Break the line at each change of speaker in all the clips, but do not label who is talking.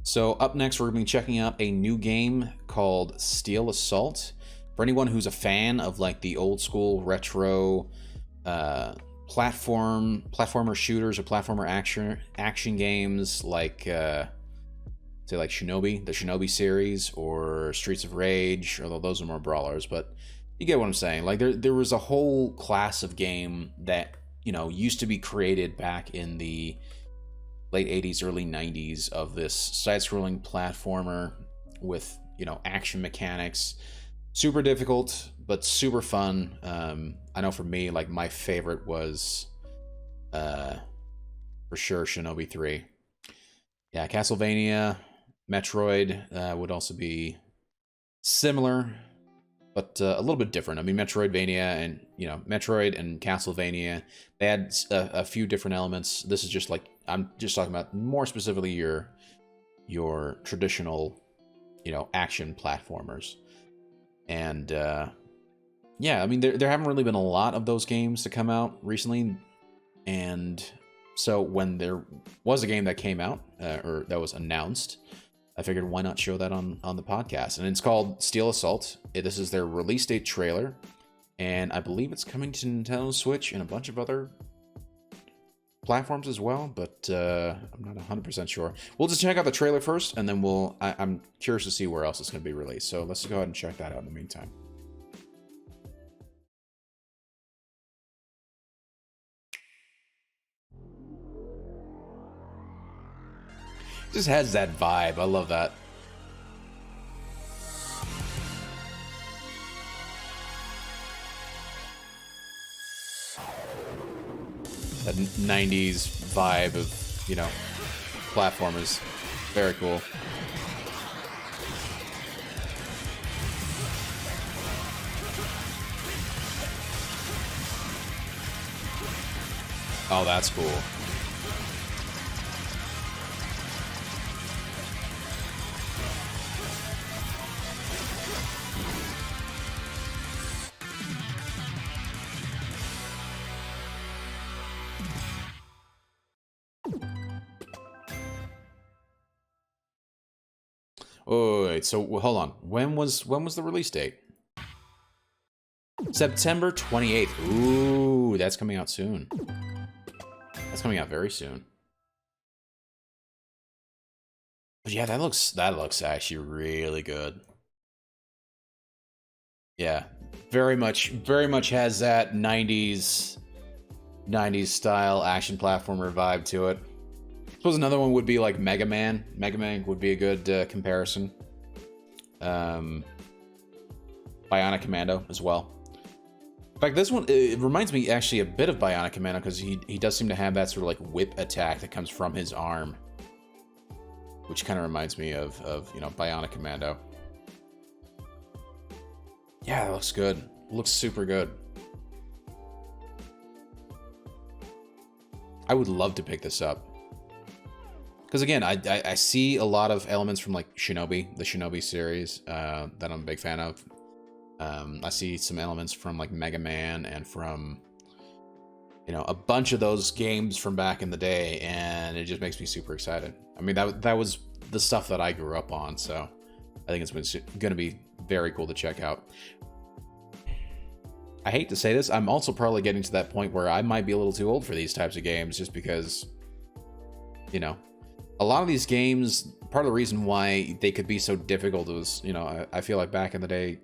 So up next, we're going to be checking out a new game called Steel Assault. For anyone who's a fan of like the old school retro platformer shooters or platformer action games like say like Shinobi, the Shinobi series, or Streets of Rage, although those are more brawlers, but you get what I'm saying. Like there was a whole class of game that, you know, used to be created back in the late 80s, early 90s of this side-scrolling platformer with, you know, action mechanics. Super difficult, but super fun. I know for me, like, my favorite was, for sure, Shinobi 3. Yeah, Castlevania, Metroid would also be similar, but a little bit different. I mean, Metroidvania and, you know, Metroid and Castlevania, they had a few different elements. This is just like, I'm just talking about more specifically your traditional, you know, action platformers. And yeah, I mean, there haven't really been a lot of those games to come out recently. And so when there was a game that came out, or that was announced, I figured why not show that on the podcast. And it's called Steel Assault. This is their release date trailer. And I believe it's coming to Nintendo Switch and a bunch of other platforms as well, but I'm not 100% sure. We'll just check out the trailer first, and then I'm curious to see where else it's going to be released. So let's go ahead and check that out in the meantime. Just has that vibe. I love that. That 90s vibe of, you know, platformers. Very cool. Oh, that's cool. Oh, wait, so hold on. When was the release date? September 28th. Ooh, that's coming out soon. That's coming out very soon. But yeah, that looks actually really good. Yeah, very much has that 90s style action platformer vibe to it. I suppose another one would be like Mega Man. Mega Man would be a good comparison. Bionic Commando as well. In fact, this one, it reminds me actually a bit of Bionic Commando because he does seem to have that sort of like whip attack that comes from his arm, which kind of reminds me of you know, Bionic Commando. Yeah, it looks good. It looks super good. I would love to pick this up. Because again, I see a lot of elements from like Shinobi, the Shinobi series, that I'm a big fan of. I see some elements from like Mega Man and from, you know, a bunch of those games from back in the day, and it just makes me super excited. I mean, that was the stuff that I grew up on, so I think it's going to be very cool to check out. I hate to say this, I'm also probably getting to that point where I might be a little too old for these types of games, just because, you know, a lot of these games, part of the reason why they could be so difficult was, you know, I feel like back in the day,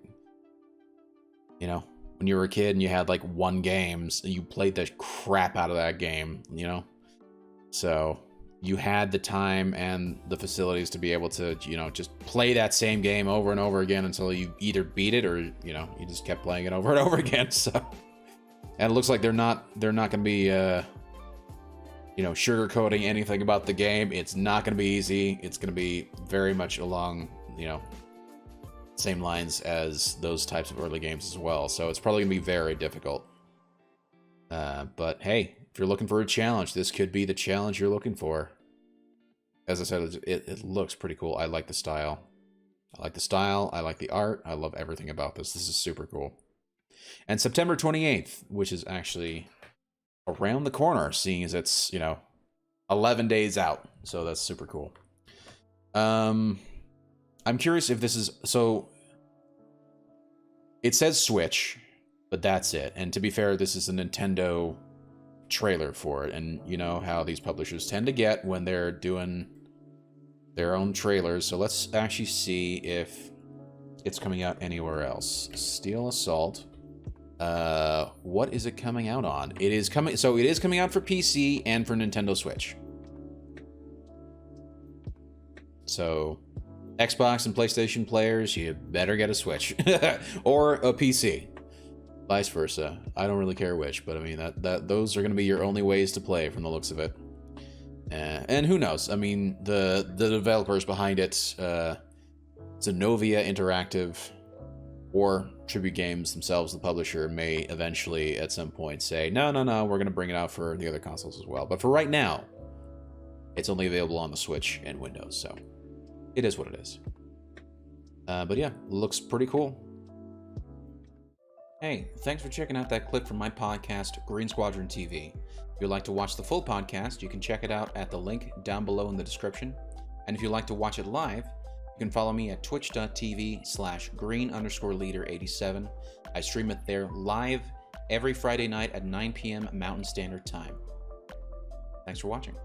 you know, when you were a kid and you had like one game, you played the crap out of that game, you know? So you had the time and the facilities to be able to, you know, just play that same game over and over again until you either beat it or, you know, you just kept playing it over and over again. So, and it looks like they're not going to be, you know, sugarcoating anything about the game. It's not going to be easy. It's going to be very much along, you know, same lines as those types of early games as well. So it's probably going to be very difficult. But hey, if you're looking for a challenge, this could be the challenge you're looking for. As I said, it looks pretty cool. I like the style. I like the style. I like the art. I love everything about this. This is super cool. And September 28th, which is actually around the corner, seeing as it's, you know, 11 days out. So that's super cool. I'm curious if this is... So, it says Switch, but that's it. And to be fair, this is a Nintendo trailer for it. And you know how these publishers tend to get when they're doing their own trailers. So let's actually see if it's coming out anywhere else. Steel Assault. What is it coming out on? It is coming... So it is coming out for PC and for Nintendo Switch. So... Xbox and PlayStation players, you better get a Switch or a PC. Vice versa. I don't really care which, but I mean those are going to be your only ways to play from the looks of it. And who knows? I mean, the developers behind it, Zenovia Interactive or Tribute Games themselves, the publisher, may eventually at some point say, no, we're going to bring it out for the other consoles as well. But for right now, it's only available on the Switch and Windows, so it is what it is. But yeah, looks pretty cool. Hey, thanks for checking out that clip from my podcast, Green Squadron TV. If you'd like to watch the full podcast, you can check it out at the link down below in the description. And if you'd like to watch it live, you can follow me at twitch.tv/green_leader87. I stream it there live every Friday night at 9 p.m. Mountain Standard Time. Thanks for watching.